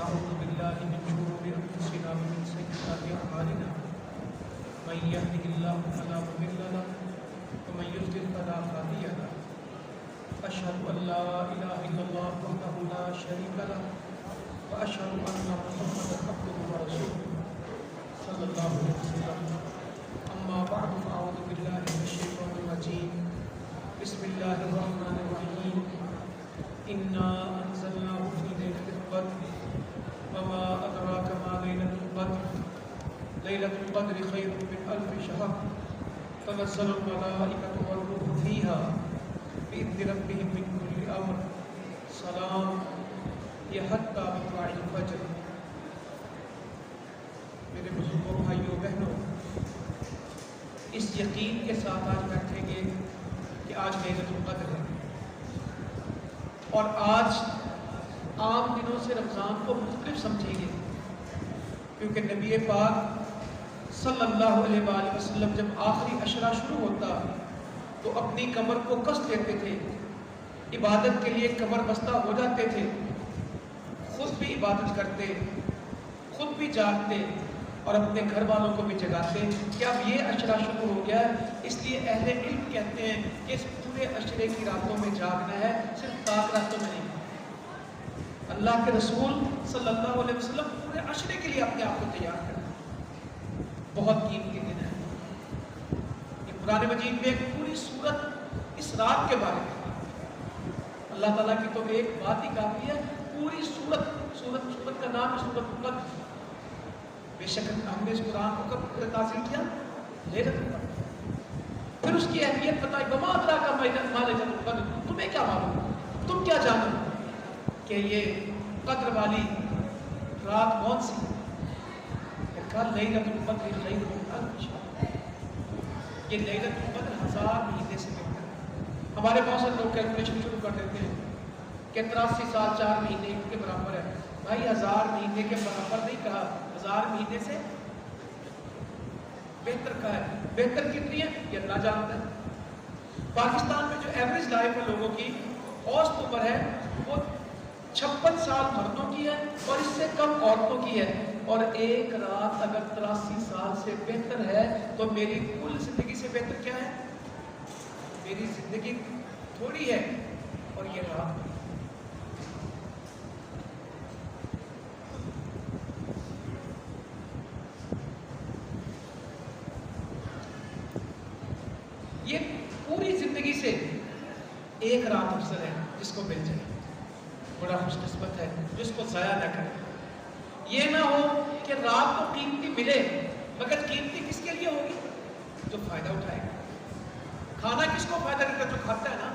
أعوذ بالله من شرور أنفسنا ومن سيئات أعمالنا من يهده الله فلا مضل له ومن يضلل فلا هادي له أشهد أن لا إله إلا الله وحده لا شريك له وأشهد أن محمدا عبده ورسوله صلى الله عليه وسلم أما بعد فأعوذ بالله من الشيطان الرجيم بسم الله الرحمن الرحيم إنا أنزلناه في ليلة القدر وما أدراك ما ليلة القدر ليلة القدر خير من ألف شهر تنزل الملائكة والروح فيها بإذن ربهم من كل أمر سلام هي حتى مطلع الفجر. میرے بزرگوں بھائیوں بہنوں، اس یقین کے ساتھ آج بیٹھیں گے کہ آج لیلۃ القدر ہے، اور آج عام دنوں سے رمضان کو مختلف سمجھیں گے، کیونکہ نبی پاک صلی اللہ علیہ وآلہ وسلم جب آخری عشرہ شروع ہوتا تو اپنی کمر کو کس دیتے تھے، عبادت کے لیے کمر بستہ ہو جاتے تھے، خود بھی عبادت کرتے، خود بھی جاگتے اور اپنے گھر والوں کو بھی جگاتے کہ اب یہ عشرہ شروع ہو گیا ہے۔ اس لیے اہل علم کہتے ہیں کہ اس پورے عشرے کی راتوں میں جاگنا ہے، صرف پاک راتوں میں نہیں۔ اللہ کے رسول صلی اللہ علیہ وسلم پورے عشرے کے لیے اپنے آپ کو تیار کرتے، بہت قیمتی دن ہے۔ یہ قرآن مجید میں ایک پوری سورت اس رات کے بارے میں، اللہ تعالیٰ کی تو ایک بات ہی کافی ہے، پوری سورت کا نام ہے سورۃ القدر۔ بے شک ہم نے اس قرآن کو کب تاثیر کیا؟ لیلۃ القدر۔ پھر اس کی اہمیت بتائی، وما ادراک ما لیلۃ القدر، تمہیں کیا معلوم، تم کیا جانو کہ یہ قدر والی رات کون سی؟ کہا لیلۃ القدر خیر من الف شہر، یہ لیلۃ القدر 1000 مہینے سے بہتر ہے۔ ہمارے بہت سے لوگ کیلکولیشن شروع کر دیتے ہیں کہ 83 سال 4 مہینے کے برابر ہے۔ بھائی 1000 مہینے کے برابر نہیں کہا، 1000 مہینے سے بہتر کہا ہے۔ بہتر کتنی ہے یہ اللہ جانتا ہے۔ پاکستان میں جو ایوریج لائف ہے لوگوں کی، اوسط عمر ہے وہ 56 سال مردوں کی ہے اور اس سے کم عورتوں کی ہے، اور ایک رات اگر 83 سال سے بہتر ہے تو میری کل زندگی سے بہتر کیا ہے؟ میری زندگی تھوڑی ہے اور یہ رات یہ پوری زندگی سے ایک رات افضل ہے جس کو مل جائے، بڑا خوش قسمت ہے جس کو ضائع نہ کرے۔ یہ نہ ہو کہ رات کو قیمتی ملے مگر قیمتی کس کے لیے ہوگی؟ جو فائدہ اٹھائے گا۔ کھانا کس کو فائدہ کرتا ہے؟ جو کھاتا ہے نا۔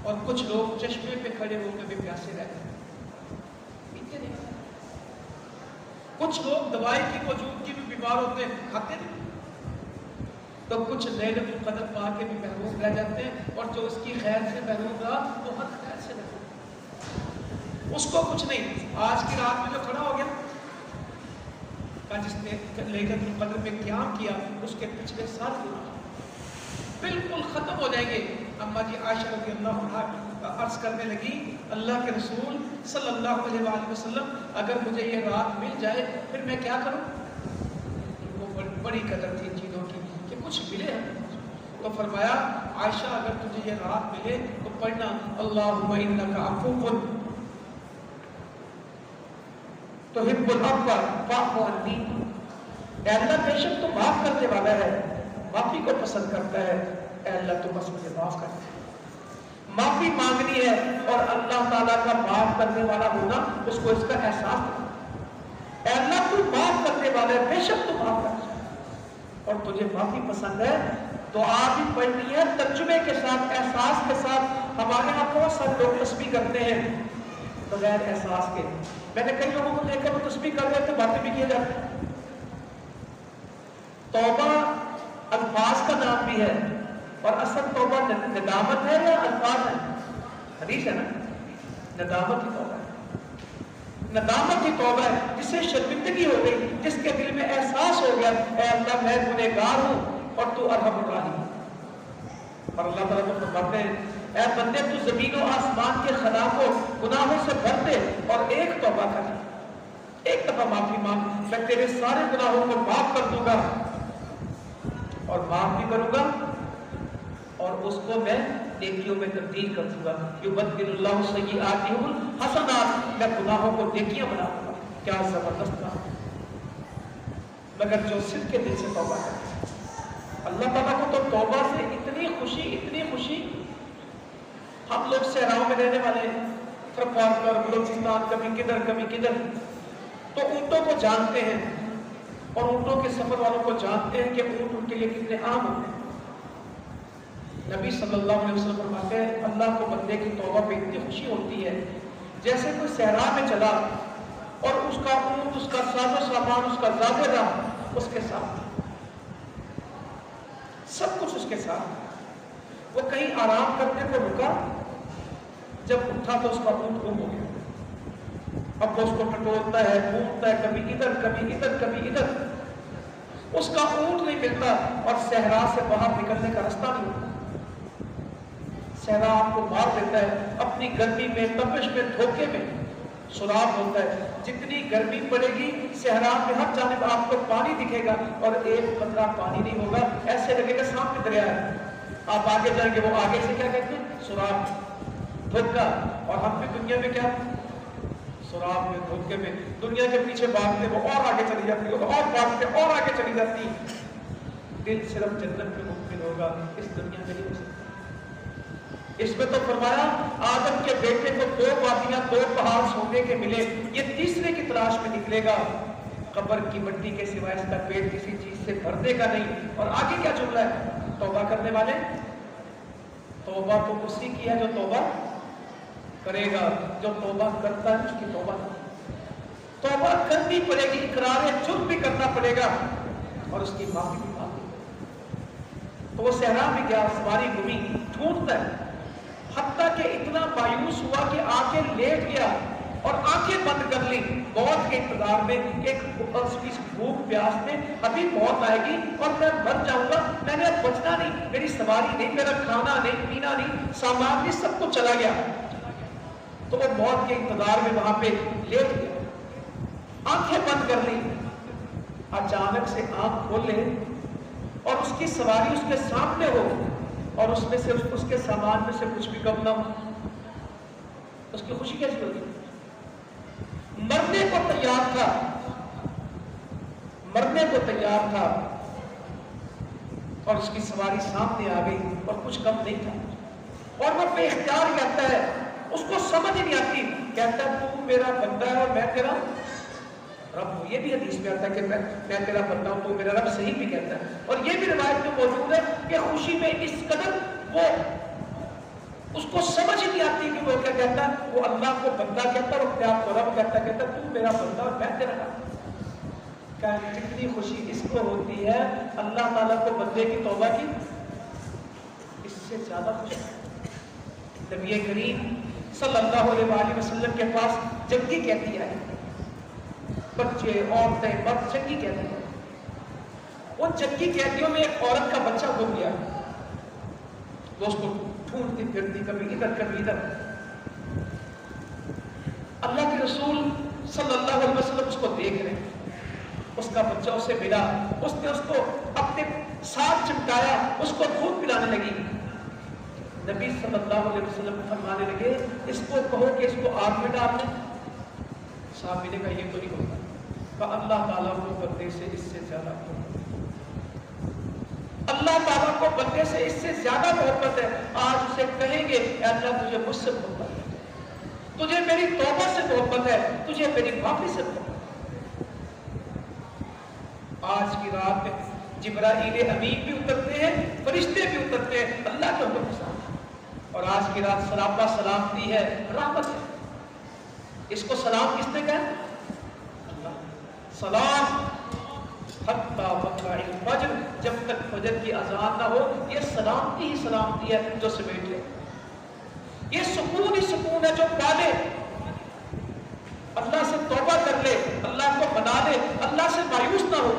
اور کچھ لوگ چشمے پہ کھڑے ہو کے بھی پیاسے رہتے ہیں، پیتے نہیں۔ کچھ لوگ دوائی کی موجودگی میں بیمار ہوتے ہیں، کھاتے نہیں۔ تو کچھ لیلۃ القدر پا کے بھی محروم رہ جاتے ہیں، اور جو اس کی خیر سے محروم رہا وہ حد خیر سے محروم، اس کو کچھ نہیں۔ آج کی رات میں جو کھڑا ہو گیا کہ جس نے لیلۃ القدر میں قیام کیا، اس کے پچھلے سارے گناہ بالکل ختم ہو جائیں گے۔ اما جی عائشہ رضی اللہ عنہا عرض کرنے لگی، اللہ کے رسول صلی اللہ علیہ وآلہ وسلم اگر مجھے یہ رات مل جائے پھر میں کیا کروں؟ وہ بڑی قدر تھی چیزوں کی کہ کچھ ملے۔ تو فرمایا عائشہ اگر تجھے یہ رات ملے تو پڑھنا اللہم انک عفو تحب العفو فاعف عنی، اے اللہ بے شک تو معاف کرنے والا ہے، معافی کو پسند کرتا ہے، اے اللہ تو بس مجھے معاف کر دے۔ معافی مانگنی ہے اور اللہ تعالیٰ کا معاف کرنے والا ہونا، اس کو اس کا احساس ہے۔ اے اللہ تو معاف کرنے والا ہے، بے شک تو معاف کر دے، اور تجھے معافی پسند ہے۔ دعا بھی پڑھنی ہے ترجمے کے ساتھ، احساس کے ساتھ۔ ہمارے یہاں بہت سارے لوگ تسبیح کرتے ہیں بغیر احساس کے۔ میں نے کئی لوگوں کو دیکھا وہ تسبیح کر رہے تھے، باتیں بھی کیے جاتے ہیں۔ توبہ الفاظ کا نام بھی ہے، اور اصل توبہ ندامت ہے یا الفاظ ہے؟ حدیث ہے نا، ندامت ہی توبہ ہے۔ ندامت ہی توبہ ہے، جس سے شرمندگی ہو گئی، جس کے دل میں احساس ہو گیا اے اللہ میں گنہگار ہوں اور تو ارحم الراحمین۔ اور اللہ تعالیٰ تو فرماتے ہیں اے بندے تو زمین و آسمان کے خلا کو گناہوں سے بھر دے اور ایک توبہ کر، ایک دفعہ معافی مانگ، میں تیرے سارے گناہوں کو معاف کر دوں گا اور معاف بھی کروں گا اور اس کو میں نیکیوں میں تبدیل کر دوں گا۔ یبدل اللہ سیئاتہم الحسنات، میں گناہوں کو نیکیاں بنا دوں گا۔ کیا زبردست بات، مگر جو صدق کے دل سے توبہ کرے، اللہ تعالیٰ کو تو توبہ سے اتنی خوشی، ہم لوگ صحراؤں میں رہنے والے ہیں، تھرپارکر، بلوچستان، کبھی کدھر، تو اونٹوں کو جانتے ہیں اور اونٹوں کے سفر والوں کو جانتے ہیں کہ اونٹ ان کے لیے کتنے عام ہوتے ہیں۔ نبی صلی اللہ علیہ وسلم فرماتے ہیں اللہ کو بندے کی توبہ پہ اتنی خوشی ہوتی ہے جیسے کوئی صحرا میں چلا اور اس کا اونٹ، اس کا ساز و سامان، اس کا زادہ اس کے ساتھ، سب کچھ اس کے ساتھ، وہ کہیں آرام کرنے کو رکا، جب اٹھا تو اس کا اونٹ گم ہو گیا۔ اب وہ اس کو ٹٹولتا ہے، گھومتا ہے، کبھی ادھر، اس کا اونٹ نہیں ملتا اور صحرا سے باہر نکلنے کا راستہ نہیں ہوتا۔ صحرا آپ کو مار دیتا ہے، اپنی گرمی میں، تپش میں، دھوکے میں سراب ہوتا ہے۔ جتنی گرمی پڑے گی صحرا میں ہر جانب آپ کو پانی دکھے گا اور ایک قطرہ پانی نہیں ہوگا، ایسے لگے گا سامنے دریا ہے۔ آپ آگے جائیں گے، وہ آگے سے کیا کہتے ہیں؟ سراب، دھوکا۔ اور ہم بھی دنیا میں کیا؟ سراب میں، دھوکے میں، دنیا کے پیچھے بھاگتے، وہ اور آگے چلی جاتی ہے، اور بھاگتے اور آگے چلی جاتی۔ دل صرف جنت میں ممکن ہوگا، اس دنیا میں نہیں ہو سکتا۔ اس میں تو فرمایا آدم کے بیٹے کو 2 وادیاں 2 پہاڑ سونے کے ملے، یہ تیسرے کی تلاش میں نکلے گا، قبر کی مٹی کے سوائے اس کا پیٹ کسی چیز سے بھرنے کا نہیں۔ اور آگے کیا جملہ ہے؟ توبہ کرنے والے، توبہ تو اسی کی ہے جو توبہ کرے گا، جو توبہ کرتا ہے اس کی توبہ کرنی پڑے گی، اقرار جرم بھی کرنا پڑے گا اور اس کی معافی بھی مانگی۔ تو وہ صحرا میں گیا، سواری گھومی، ڈھونڈتا ہے، حتیٰ کہ اتنا مایوس ہوا کہ آ کے لیٹ گیا اور آنکھیں بند کر لی موت کے انتظار میں، ایک بھوک پیاس میں ابھی موت آئے گی اور میں مر جاؤں گا، میں نے اب بچنا نہیں، میری سواری نہیں، میرا کھانا نہیں، پینا نہیں، سامان نہیں، سب کچھ چلا گیا۔ تو وہ موت کے انتظار میں وہاں پہ لیٹ گیا، آنکھیں بند کر لی، اچانک سے آنکھ کھول لے اور اس کی سواری اس کے سامنے ہو اور اس میں سے اس کے سامان میں سے کچھ بھی کم نہ ہو، اس کی خوشی کیسی ہوگی؟ مرنے کو تیار تھا، مرنے کو تیار تھا اور اس کی سواری سامنے آ گئی اور کچھ کم نہیں تھا، اور وہ بے اختیار کہتا ہے، اس کو سمجھ نہیں آتی، کہتا ہے تو میرا بندہ ہے اور میں تیرا رب ہوں۔ یہ بھی حدیث میں آتا ہے کہ میں تیرا بندہ ہوں، تو میرا رب، صحیح بھی کہتا ہے۔ اور یہ بھی روایت میں موجود ہے کہ خوشی میں اس قدر وہ اس کو سمجھ نہیں آتی کہ وہ کیا کہتا ہے، وہ اللہ کو بندہ کہتا ہے اور اپنے آپ کو رب کہتا ہے، تو میرا بندہ اور میں تیرا رب۔ جتنی خوشی اس کو ہوتی ہے اللہ تعالیٰ کو بندے کی توبہ کی، اس سے زیادہ خوشی نبی کریم صلی اللہ علیہ وآلہ وسلم کے پاس جنگی قیدی آئے، بچے، عورتیں، مرد جنگی قیدی ہیں۔ ان جنگی قیدیوں میں ایک عورت کا بچہ گم گیا، وہ اس کو ڈھونڈتی پھرتی، کبھی ادھر۔ اللہ کے رسول صلی اللہ علیہ وسلم اس کو دیکھ رہے ہیں، اس کا بچہ اسے ملا، اس نے اس کو اپنے ساتھ چمٹایا، اس کو دودھ پلانے لگی۔ نبی صلی اللہ علیہ وسلم فرمانے لگے اس کو کہو کہ اس کو آگ میں ڈال دیں۔ صحابی نے کہا یہ تو نہیں ہوتا، کہ اللہ تعالیٰ کو بندے سے اس سے زیادہ محبت ہے، اللہ تعالیٰ کو بندے سے اس سے زیادہ محبت ہے۔ آج اسے کہیں گے اے اللہ تجھے مجھ سے محبت ہے، تجھے میری توبہ سے محبت ہے، تجھے میری معافی سے محبت ہے۔ آج کی رات میں جبرائیل امین بھی اترتے ہیں، فرشتے بھی اترتے ہیں اللہ کے حکم کے ساتھ، اور آج کی رات سراپا سلامتی ہے، رحمت ہے۔ اس کو سلام کس نے کہا؟ اللہ۔ سلام حتی مطلع الفجر، جب تک فجر کی اذان نہ ہو، یہ سلامتی ہی سلامتی ہے جو سمیٹ لے، یہ سکون ہی سکون ہے جو پالے، اللہ سے توبہ کر لے، اللہ کو منا لے، اللہ سے مایوس نہ ہو،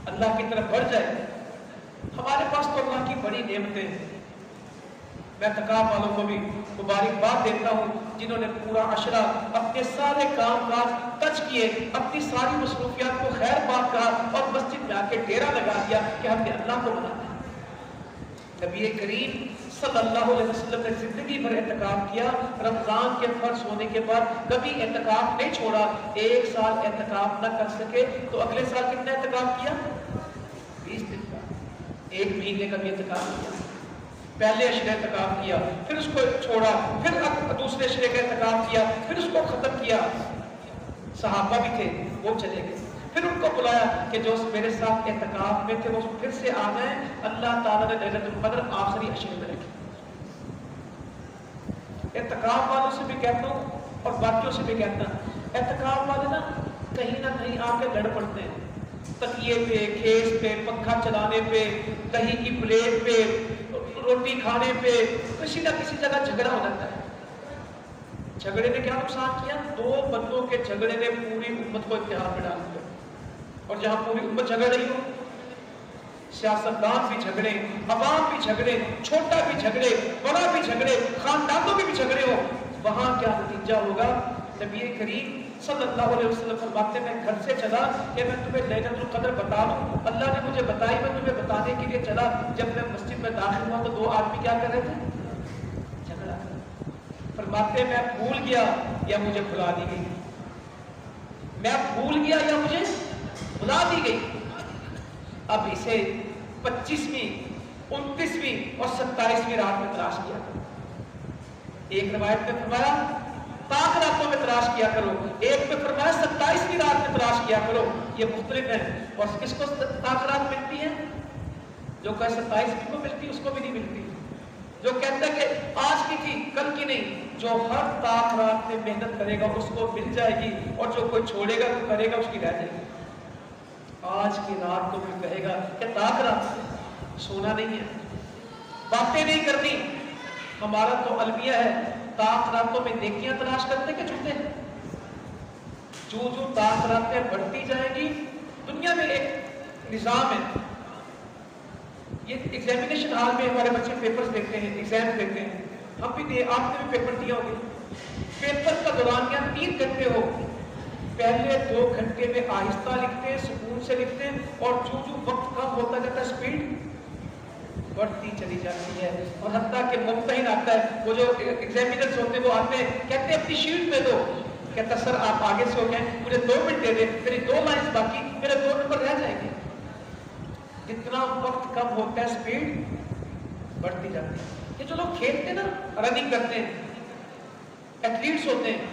اللہ کی طرف بڑھ جائے۔ ہمارے پاس تو اللہ کی بڑی نعمتیں ہیں، میں اعتکاف والوں کو بھی مبارکباد دیتا ہوں جنہوں نے پورا عشرہ اپنے سارے کام کاج تج کیے، اپنی ساری مصروفیات کو خیر بات کہا اور مسجد میں آ کے ڈیرا لگا دیا کہ ہم نے اللہ کو منانا ہے۔ نبی کریم صلی اللہ علیہ وسلم نے زندگی بھر اعتکاف کیا، رمضان کے فرض ہونے کے بعد کبھی اعتکاف نہیں چھوڑا۔ ایک سال اعتکاف نہ کر سکے تو اگلے سال کتنا اعتکاف کیا؟ 20 دن کا، ایک مہینے کا بھی اعتکاف کیا۔ پہلے اشرے اعتکاف کیا، پھر اس کو چھوڑا، پھر دوسرے اشرے کا اعتکاف کیا، پھر اس کو ختم کیا۔ صحابہ بھی تھے، وہ چلے گئے، پھر ان کو بلایا کہ جو میرے ساتھ اعتکاف میں تھے وہ پھر سے آ گئے۔ اللہ تعالیٰ نے لیلۃ القدر آخری اشرے میں رکھی۔ اعتکاف والوں سے بھی کہتا ہوں اور باقیوں سے بھی کہتا ہوں، اعتکاف والے نا کہیں نہ کہیں آ کے لڑ پڑتے ہیں، تکیے پہ، کھیس پہ، پنکھا چلانے پہ، دہی کی پلیٹ پہ، روٹی کھانے پہ، کسی نہ کسی جگہ جھگڑا ہو جاتا ہے۔ جھگڑے نے کیا نقصان کیا؟ 2 بندوں کے جھگڑے نے پوری امت کو اتحاد میں ڈال دیا۔ اور جہاں پوری امت جھگڑ رہی ہو، سیاستدان بھی جھگڑے، عوام بھی جھگڑے، چھوٹا بھی جھگڑے، بڑا بھی جھگڑے، خاندانوں میں بھی جھگڑے ہو، وہاں کیا نتیجہ ہوگا؟ نبی کریم صلی اللہ علیہ وسلم فرماتے میں گھر سے چلا کہ میں تمہیں لیلۃ القدر بتا دوں، اللہ نے مجھے بتائی، میں تمہیں بتانے کے لیے چلا۔ جب میں مسجد میں داخل ہوا تو 2 آدمی کیا کر رہے تھے؟ جھگڑا۔ فرماتے میں بھول گیا یا مجھے بھلا دی گئی، میں بھول گیا یا مجھے بھلا دی گئی۔ اب اسے 25ویں، 29ویں اور 27ویں رات میں تلاش کیا کرو۔ ایک روایت میں فرمایا پاک راتوں میں تلاش کیا کرو، ایک میں فرمایا 27ویں رات میں تلاش کیا کرو۔ یہ مختلف ہے، اور کس کو پاک رات ملتی ہے؟ جو کہ 27ویں کو ملتی اس کو بھی نہیں ملتی۔ جو کہتا ہے کہ آج کی تھی کل کی نہیں، جو ہر پاک رات میں محنت کرے گا اس کو مل جائے گی، اور جو کوئی چھوڑے گا تو کرے گا اس کی رہ جائے گی۔ آج کی رات کو بھی کہے گا کہ تاک رات سونا نہیں ہے، باتیں نہیں کرنی۔ ہمارا تو المیہ ہے، تاک راتوں میں نیکیاں تلاش کرتے کہ چھوٹے ہیں؟ جو تاک راتیں بڑھتی جائیں گی، دنیا میں ایک نظام ہے، یہ ایگزامینیشن ہال میں ہمارے بچے پیپرز دیکھتے ہیں، ایگزام دیکھتے ہیں، ہم بھی آپ نے بھی پیپر دیا ہوگا۔ پیپر کا دورانیہ 3 گھنٹے ہو، پہلے 2 گھنٹے میں آہستہ لکھتے ہیں، سکون سے لکھتے ہیں، اور جو وقت کم ہوتا جاتا ہے سپیڈ بڑھتی چلی جاتی ہے۔ اور حتیٰ کہ ممتحن آتا ہے، وہ جو ایگزامینرز ہوتے ہیں وہ آتے ہیں، کہتے ہیں اپنی شیٹ میں دو، کہتا سر آپ آگے سے ہو گئے، مجھے 2 منٹ دے دیں، میری 2 لائنز باقی، میرے 2 نمبر رہ جائیں گے۔ جتنا وقت کم ہوتا ہے سپیڈ بڑھتی جاتی ہے۔ یہ جو لوگ کھیلتے ہیں نا، رننگ کرتے ہیں، ایتھلیٹس ہوتے ہیں،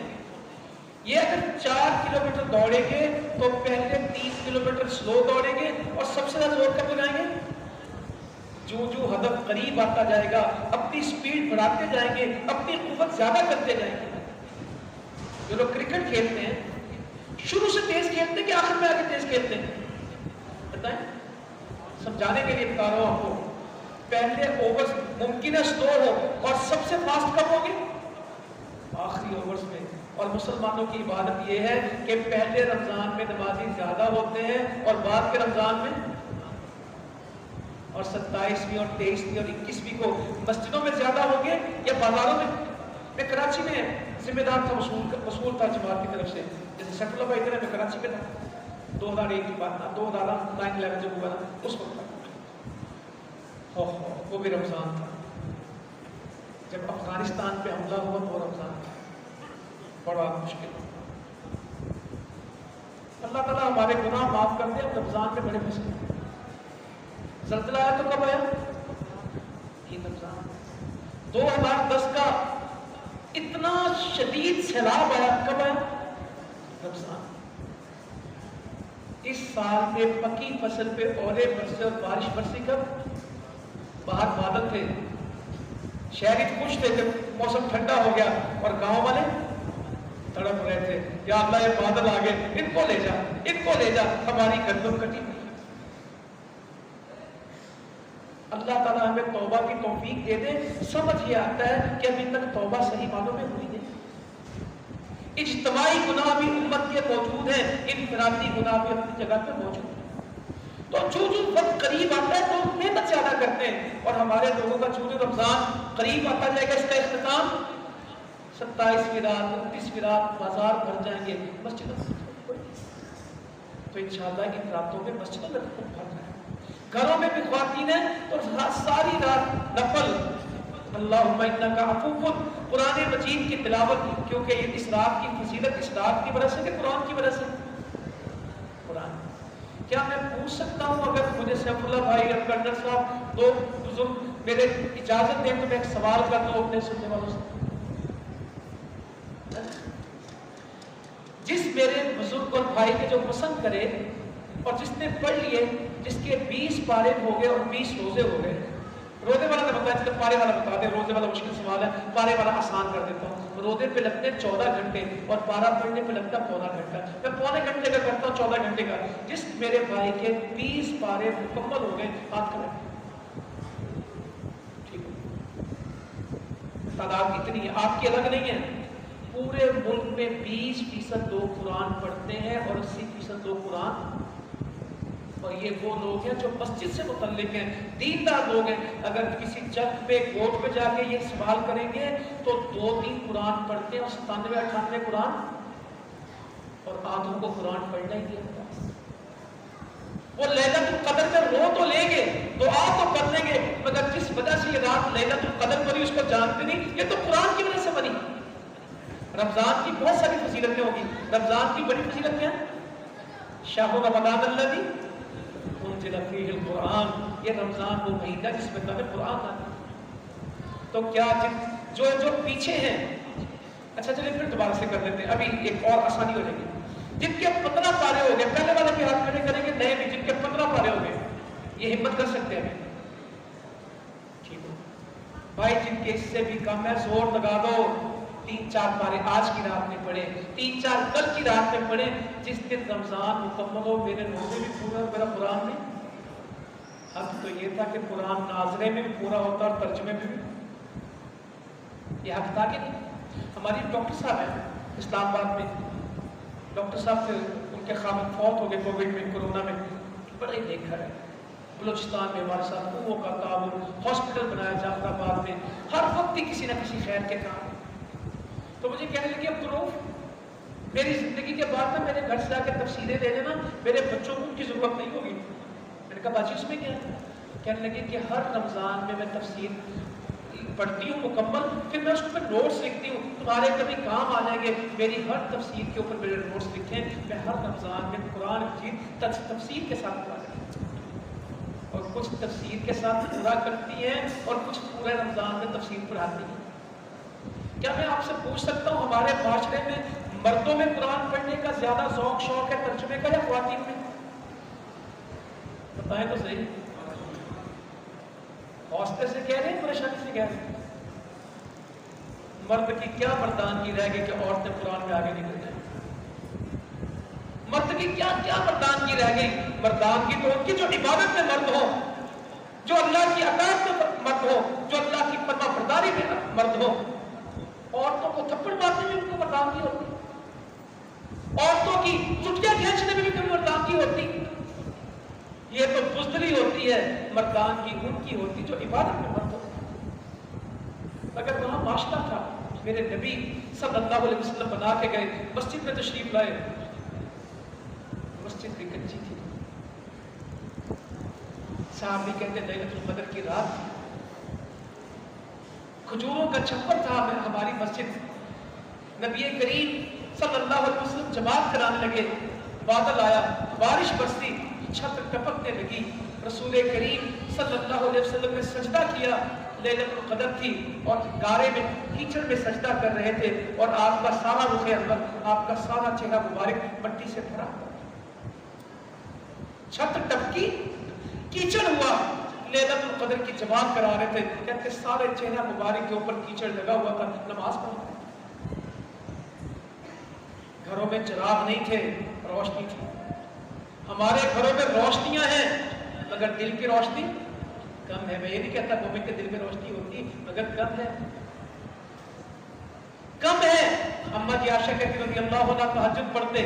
یہ اگر 4 کلومیٹر دوڑیں گے تو پہلے 3 کلومیٹر سلو دوڑیں گے اور سب سے زیادہ زور کب لگائیں گے؟ جو ہدف قریب آتا جائے گا اپنی سپیڈ بڑھاتے جائیں گے، اپنی قوت زیادہ کرتے جائیں گے۔ جو لوگ کرکٹ کھیلتے ہیں شروع سے تیز کھیلتے ہیں کہ آخر میں آگے تیز کھیلتے ہیں؟ بتائیں، سمجھانے کے لیے بتا رہا ہوں آپ کو۔ پہلے اوورز ممکن ہے سلو ہو، اور سب سے فاسٹ کب ہوگی؟ آخری اوورز میں۔ اور مسلمانوں کی عبادت یہ ہے کہ پہلے رمضان میں نمازی زیادہ ہوتے ہیں اور بعد کے رمضان میں، اور 27ویں اور 23ویں اور 21ویں کو مسجدوں میں زیادہ ہوں گے یا بازاروں میں؟ میں کراچی میں ذمہ دار تھا، وصول تھا جماعت کی طرف سے، جیسے سیفل اللہ ادھر ہے، میں کراچی میں تھا 2001 کی بات تھا، 2009/11 جب ہوا تھا اس وقت وہ بھی رمضان تھا۔ جب افغانستان پہ حملہ ہوا تو رمضان تھا، بڑا مشکل۔ اللہ تعالیٰ ہمارے گناہ معاف کر دے۔ رمضان میں بڑے مسئلے، زلزلہ آیا تو کب آیا؟ یہ رمضان 2010 کا اتنا شدید سیلاب آیا، کب آیا؟ رمضان۔ اس سال میں پکی فصل پہ اولے برسے اور بارش برسی کب؟ باہر بادل تھے، شہری خوش تھے جب موسم ٹھنڈا ہو گیا، اور گاؤں والے تڑپ رہے تھے، یا اللہ یہ بادل آ گئے، ان کو لے جا، ان کو لے جا، ہماری گندم کٹی۔ اللہ تعالیٰ ہمیں توبہ کی توفیق دے دے۔ سمجھ یہ آتا ہے کہ ابھی تک توبہ صحیح معنوں میں ہوئی نہیں۔ اجتماعی گناہ بھی امت کے موجود ہیں، انفرادی گناہ بھی اپنی جگہ پہ موجود ہیں۔ تو جو وقت قریب آتا ہے تو محنت زیادہ کرتے ہیں، اور ہمارے لوگوں کا چونکہ رمضان قریب آتا جائے گا، اس کا اختتام 27ویں رات 29ویں رات بازار بھر جائیں گے، مسجد تو انشاءاللہ کی راتوں میں مسجدوں میں بھر جائے گا۔ گھروں میں بھی خواتین ہیں تو ساری رات نفل اللہم انکا عفو، قرآن مجید کی تلاوت، کیونکہ اس رات کی فضیلت اس رات کی وجہ سے کہ قرآن کی وجہ سے؟ قرآن۔ کیا میں پوچھ سکتا ہوں، اگر مجھے سیف اللہ بھائی اور کرنل صاحب دو بزرگ میرے اجازت دیں تو میں ایک سوال کر دوں اپنے سننے والوں سے؟ جس میرے بزرگ اور بھائی کے جو پسند کرے اور جس نے پڑھ لیے، جس کے 20 پارے ہو گئے اور 20 روزے ہو گئے، روزے والا تو بتا دیں، پارے والا بتا دیں، روزے والا مشکل سوال ہے، پارے والا آسان کر دیتا ہوں۔ روزے پہ لگتے ہیں 14 گھنٹے اور پارا پڑھنے پہ لگتا ہے پونا گھنٹہ، میں پونے گھنٹے کا کرتا ہوں 14 گھنٹے کا۔ جس میرے بھائی کے 20 پارے مکمل ہو گئے، ہاتھ کریں، ٹھیک ہے، تعداد اتنی ہے، آپ کی الگ نہیں ہے، پورے ملک میں 20% لوگ قرآن پڑھتے ہیں اور 80% لوگ قرآن، اور یہ وہ لوگ ہیں جو مسجد سے متعلق ہیں، دیندار لوگ ہیں۔ اگر کسی چک پہ کوٹ پہ جا کے یہ سوال کریں گے تو 2-3 قرآن پڑھتے ہیں اور 97-98 قرآن، اور آدھوں کو قرآن پڑھنا ہی نہیں آتا۔ وہ لیلۃ القدر میں رو تو لیں گے، دعا تو کر لیں گے، مگر جس وجہ سے یہ رات لیلۃ القدر بنی اس کو جانتے نہیں، یہ تو قرآن کی وجہ سے بنی۔ رمضان کی بہت ساری فضیلتیں ہوگی، رمضان کی بڑی فضیلت کیا ہے؟ شہر رمضان الذی انزل فیہ القرآن، یہ رمضان وہ مہینہ جس میں نازل قرآن آتا ہے۔ تو کیا جو پیچھے ہیں، اچھا چلیں پھر دوبارہ سے کر لیتے ہیں، ابھی ایک اور آسانی ہو جائے گی۔ جن کے 15 پارے ہو گئے، پہلے والے کے ہاتھ کھڑے کریں گے، نئے بھی جن کے 15 پارے ہو گئے، یہ ہمت کر سکتے ہیں؟ ٹھیک ہے بھائی، جن کے اس سے بھی کم ہے زور لگا دو، 3-4 پارے آج کی رات میں پڑھے، 3-4 کل کی رات میں پڑھے، جس دن رمضان مکمل ہو میرے روزے بھی پورا، میرا قرآن میں۔ اب تو یہ تھا کہ قرآن ناظرے میں بھی پورا ہوتا اور ترجمے میں بھی، یہ حق تھا کہ نہیں؟ ہماری ڈاکٹر صاحب ہیں اسلام آباد میں، ڈاکٹر صاحب تھے، ان کے خامد فوت ہو گئے کووڈ میں، کورونا میں، بڑے نیک ہے، بلوچستان میں ہمارے ساتھ کنووں کا تعاون، ہاسپٹل بنایا جعفر آباد میں، ہر وقت ہی کسی نہ کسی خیر کے کام۔ تو مجھے کہنے لگے عبدالرؤف، میری زندگی کے بعد میں میرے گھر سے آ کے تفسیریں دے دینا، میرے بچوں کو ان کی ضرورت نہیں ہوگی۔ میں نے کہا باجی اس میں کیا ہے؟ کہنے لگے کہ ہر رمضان میں تفسیر پڑھتی ہوں مکمل، پھر میں اس کو نوٹس لکھتی ہوں، تمہارے کبھی کام آ جائیں گے، میری ہر تفسیر کے اوپر میرے نوٹس لکھیں، میں ہر رمضان میں قرآن مجید تفسیر کے ساتھ پڑھا کرتی ہوں، اور کچھ تفسیر کے ساتھ پورا کرتی ہیں اور کچھ پورے رمضان میں تفسیر پڑھاتی ہیں۔ کیا میں آپ سے پوچھ سکتا ہوں ہمارے معاشرے میں مردوں میں قرآن پڑھنے کا زیادہ ذوق شوق ہے ترجمے کا یا خواتین میں؟ بتائیں تو صحیح، حوصلے سے کہہ رہے ہیں پریشانی سے کہہ رہے ہیں؟ مرد کی کیا مردانگی رہ گئی کہ عورتیں قرآن میں آگے نکل جائیں؟ مرد کی کیا مردانگی رہ گئی؟ مردانگی تو ان کی جو عبادت میں مرد ہو، جو اللہ کی اطاعت میں مرد ہو، جو اللہ کی فرما برداری میں مرد ہو۔ عورتوں کو تھپڑ مارنے میں بھی مردانگی ہوتی، عورتوں کی چٹکیاں کھینچنے میں بھی کبھی مردانگی ہوتی، یہ تو بزدلی ہوتی ہے، مردانگی ان کی ہوتی جو عبادت میں مرد ہوتی۔ اگر وہاں معاشرہ تھا، میرے نبی صلی اللہ علیہ وسلم بنا کے گئے، مسجد میں تشریف لائے، مسجد بھی کچی تھی، صاحب بھی کہتے لیلۃ القدر کی رات تھی، کھجوروں کا چھپر تھا ہماری مسجد، نبی کریم صلی اللہ علیہ وسلم جماعت کرانے لگے، بادل آیا، بارش برسی، چھت ٹپکنے لگی، رسول کریم صلی اللہ علیہ وسلم نے سجدہ کیا، لیلۃ القدر تھی اور گارے میں کیچڑ میں سجدہ کر رہے تھے، اور آپ کا سارا رخ انور، آپ کا سارا چہرہ مبارک مٹی سے بھرا، چھت ٹپکی، کیچڑ ہوا، لیلۃ القدر کی جماعت کرا رہے تھے، کہتے سارے چہرہ مبارک کے اوپر کیچڑ لگا ہوا تھا، نماز پڑھا، گھروں میں چراغ نہیں تھے، روشنی تھی۔ ہمارے گھروں میں روشنیاں ہیں مگر دل کی روشنی کم ہے۔ میں یہ نہیں کہتا مومن کے دل میں روشنی ہوتی مگر کم ہے، کم ہے۔ اما جی عائشہ کہتی رضی اللہ عنہا تہجد پڑھتے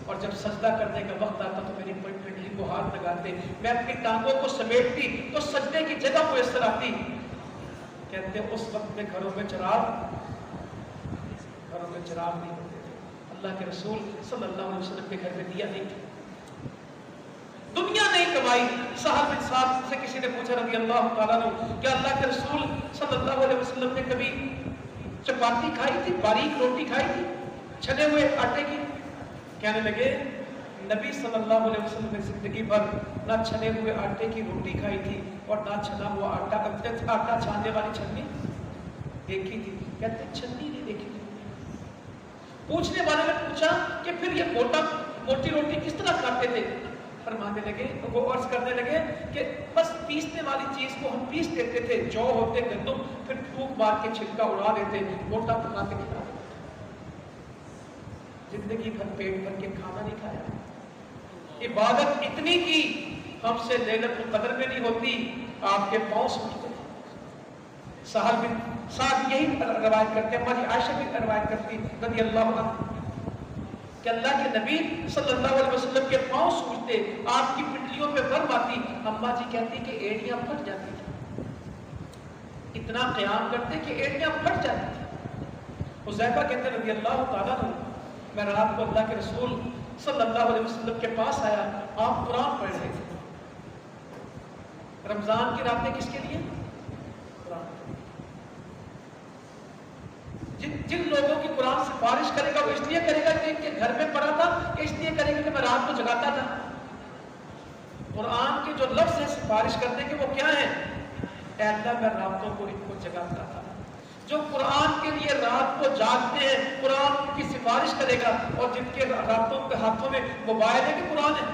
اور جب سجدہ کرنے کا وقت آتا تو میری پنڈلی کو ہاتھ لگاتے، میں اپنی ٹانگوں کو سمیٹتی تو سجدے کی جگہ میسر آتی۔ کہتے اس وقت میں گھروں میں چراغ نہیں ہوتے تھے، اللہ کے رسول صلی اللہ علیہ وسلم کے گھر میں دیا نہیں تھا، دنیا نہیں کمائی۔ سہل بن سعد سے کسی نے پوچھا رضی اللہ تعالیٰ عنہ، کیا اللہ کے رسول صلی اللہ علیہ وسلم نے کبھی چپاتی کھائی تھی، باریک روٹی کھائی تھی چھنے ہوئے آٹے کی؟ کہنے لگے نبی صلی اللہ علیہ وسلم نے زندگی بھر نہ چھنے ہوئے آٹے کی روٹی کھائی تھی اور نہ چھنا ہوا آٹا چھاننے والی چھنی دیکھی تھی۔ کہتے چھنی نہیں دیکھی تھی۔ پوچھنے والے نے پوچھا کہ پھر یہ موٹی روٹی کس طرح کھاتے تھے؟ فرمانے لگے، وہ عرض کرنے لگے کہ بس پیسنے والی چیز کو ہم پیس دیتے تھے، جو ہوتے گندم، پھر پھونک مار کے چھلکا اڑا دیتے، موٹا پکا کے کھلا دیتے۔ زندگی بھر پیٹ بھر کے کھانا نہیں کھایا، عبادت اتنی کی ہم سے لیلۃ القدر میں نہیں ہوتی، آپ کے پاؤں سوچتے تھے۔ سہل بن سعد یہی روایت کرتے ہیں، ہماری عائشہ بھی روایت کرتی رضی اللہ عنہ کہ اللہ کے نبی صلی اللہ علیہ وسلم کے پاؤں سوچتے، آپ کی پنڈلیوں پہ ورم آتی، اماں جی کہتی کہ ایڑیاں پھٹ جاتی تھی، اتنا قیام کرتے کہ ایڑیاں پھٹ جاتی تھی۔ حذیفہ کہتے رضی اللہ تعالیٰ عنہ، میں رات کو اللہ کے رسول صلی اللہ علیہ وسلم کے پاس آیا، آپ قرآن پڑھ رہے تھے۔ رمضان کی راتیں کس کے لیے؟ قرآن۔ جن لوگوں کی قرآن سفارش کرے گا وہ اس لیے کرے گا کہ ان کے گھر میں پڑھا تھا، اس لیے کرے گا کہ میں رات کو جگاتا تھا۔ قرآن کے جو لفظ ہے سفارش کرنے کے وہ کیا ہیں؟ اے اللہ میں راتوں کو ان کو جگاتا تھا۔ جو قرآن کے لیے رات کو جاگتے ہیں قرآن کی سفارش کرے گا، اور جن کے راتوں کے ہاتھوں میں موبائل ہے کہ قرآن ہے،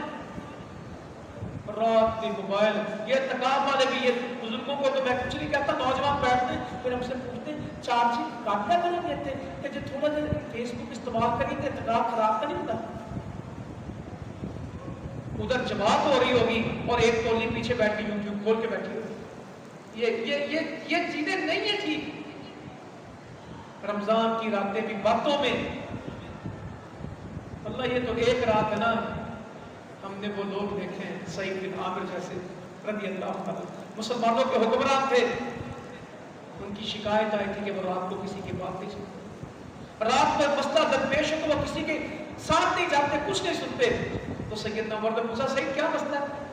رات کی موبائل، یہ تقاب والے بھی، یہ بزرگوں کو تو میں کچھ نہیں کہتا، نوجوان بیٹھتے ہیں پھر ہم سے پوچھتے ہیں چارجنگ کاٹنا کریں دیتے ہیں کہ جو تھوڑا دیر فیس بک استعمال کریں گے تقاب خراب کا نہیں ہوتا۔ ادھر جماعت ہو رہی ہوگی اور ایک ٹولی پیچھے بیٹھ کے یوٹیوب کھول کے بیٹھی ہوگی، یہ چیزیں نہیں ہیں ٹھیک۔ رمضان کی راتیں بھی باتوں میں، اللہ یہ تو ایک رات ہے نا، ہم نے وہ لوگ دیکھے ہیں سعید بن عامر جیسے رضی اللہ عنہ، مسلمانوں کے حکمران تھے، ان کی شکایت آئی تھی کہ وہ رات کو کسی کی بات نہیں سنتے، رات پر مسئلہ درپیش ہو تو وہ کسی کے ساتھ نہیں جاتے، کچھ نہیں سنتے۔ تو سیدنا عمر نے پوچھا سعید کیا مسئلہ ہے؟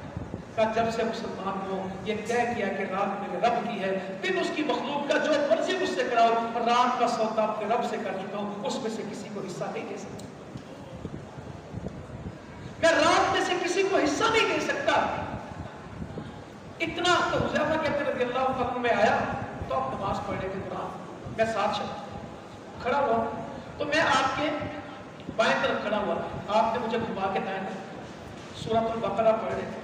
کہ جب سے مسلمان ہو یہ طے کیا کہ رات میرے رب کی ہے، دن اس کی مخلوق کا جو مرضی مجھ سے کراؤ، رات کا سودا اپنے رب سے کر چکا ہوں، اس میں سے کسی کو حصہ نہیں دے سکتا، میں رات میں سے کسی کو حصہ نہیں دے سکتا۔ اتنا تو حذیفہ کہتے رضی اللہ عنہ میں آیا تو آپ نماز پڑھ رہے تھے قرآن، میں ساتھ کھڑا ہوا تو میں آپ کے بائیں طرف کھڑا ہوا، آپ نے مجھے گھما کے دائیں طرف سورۃ البقرہ پڑھ رہے تھے،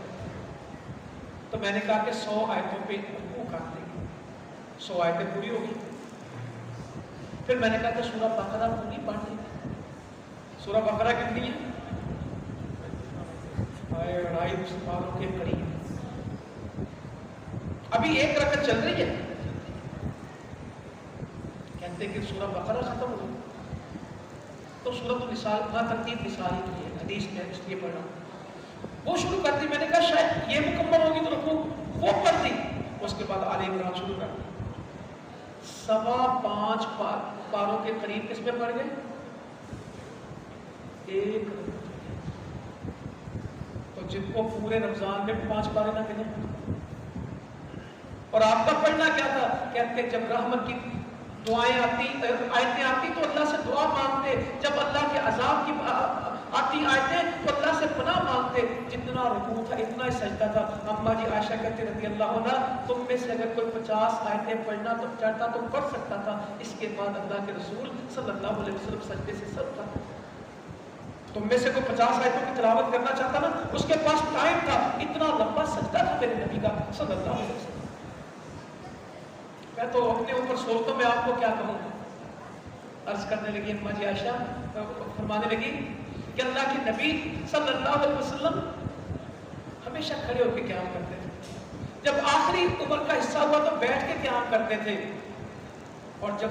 تو میں نے کہا کہ 100 آیتوں پہ رکوع کر دیں گے، 100 آیتیں پوری ہوگی۔ پھر میں نے کہا کہ سورہ بقرہ پوری پڑھ لیں گے۔ سورہ بقرہ کتنی ہے؟ 250 پاروں کے قریب، ابھی ایک رکعت چل رہی ہے، کہتے کہ سورہ بقرہ ختم ہو گئی تو سورۃ النساء کا ترتیب نسائی کی ہے، حدیث میں اس لیے پڑھا، وہ شروع کر دی۔ میں نے کہا شاید یہ مکمل ہوگی تو رکوع وہ پڑھ دی، اس کے بعد آل عمران شروع کر دی۔ 5.25 پاروں کے قریب کس میں پڑھ گئے؟ ایک۔ تو جن کو پورے رمضان میں 5 پارے نہ ملے، اور آپ کا پڑھنا کیا تھا؟ کہتے جب رحمت کی دعائیں آتی، آیتیں آتی تو اللہ سے دعا مانگتے، جب اللہ کے عذاب کی آتی آیتیں تو اللہ سے پناہ مانگتے، جتنا رکوع تھا اتنا ہی سجدہ تھا۔ اماں جی عائشہ کہتے رضی اللہ عنہ، تم میں سے اگر کوئی 50 آیتیں پڑھنا تو چاہتا تو پڑھ سکتا تھا، اس کے بعد اللہ کے رسول صلی اللہ علیہ وسلم سجدے سے سر تھا۔ تم میں سے کوئی 50 آیتوں کی تلاوت کرنا چاہتا نا، اس کے پاس ٹائم تھا، اتنا لمبا سجدہ تھا میرے نبی کا صلی اللہ علیہ وسلم۔ میں تو اپنے اوپر سوچتا ہوں میں آپ کو کیا کہوں۔ عرض کرنے لگی اماں جی عائشہ، فرمانے لگی کہ اللہ کے نبی صلی اللہ علیہ وسلم ہمیشہ کھڑے ہو کے قیام کرتے تھے، جب آخری عمر کا حصہ ہوا تو بیٹھ کے قیام کرتے تھے، اور جب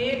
1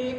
1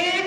1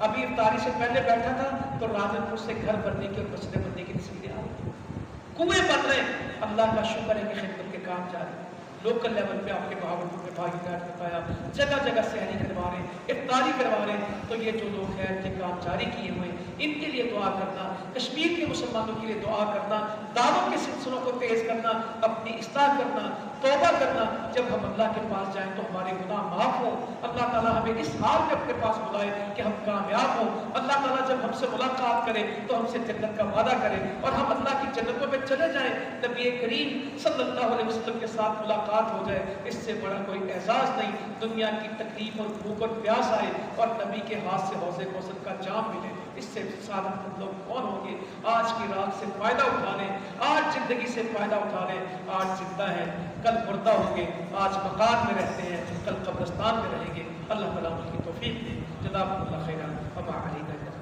ابھی افطاری سے پہلے بیٹھا تھا تو راولپور سے گھر بننے کی اور مسجدیں بننے کی تصویریں آ رہی ہیں، کنویں بن رہے ہیں۔ اللہ کا شکر ہے کہ خدمت کے کام جاری، لوکل لیول پہ آپ کے بہاولپور میں بھائی گاٹ بتایا، جگہ جگہ سحری کروا رہے ہیں، افطاری کروا رہے ہیں۔ تو یہ جو لوگ ہیں یہ کام جاری کیے ہوئے ہیں، ان کے لیے دعا کرنا، کشمیر کے مسلمانوں کے لیے دعا کرنا، دعوت کے سلسلوں کو تیز کرنا، اپنی اصلاح کرنا، توبہ کرنا۔ جب ہم اللہ کے پاس جائیں تو ہمارے گناہ معاف ہوں، اللہ تعالیٰ ہمیں اس حال میں اپنے پاس بلائے کہ ہم کامیاب ہوں۔ اللہ تعالیٰ جب ہم سے ملاقات کرے تو ہم سے جنت کا وعدہ کرے اور ہم اللہ کی جنتوں میں چلے جائیں، نبی کریم صلی اللہ علیہ وسلم کے ساتھ ملاقات ہو جائے، اس سے بڑا کوئی اعزاز نہیں۔ دنیا کی تکلیف اور بھوک اور پیاس آئے اور نبی کے ہاتھ سے حوض کوثر کا جام ملے، اس سے سعادت لوگ کون ہوں گے؟ آج کی رات سے فائدہ اٹھا لیں، آج زندگی سے فائدہ اٹھا لیں۔ آج زندہ ہیں، کل مردہ ہوں گے، آج مکان میں رہتے ہیں، کل قبرستان میں رہیں گے۔ اللہ تعالیٰ کی توفیق دے۔ جزاکم اللہ خیرا وما علینا۔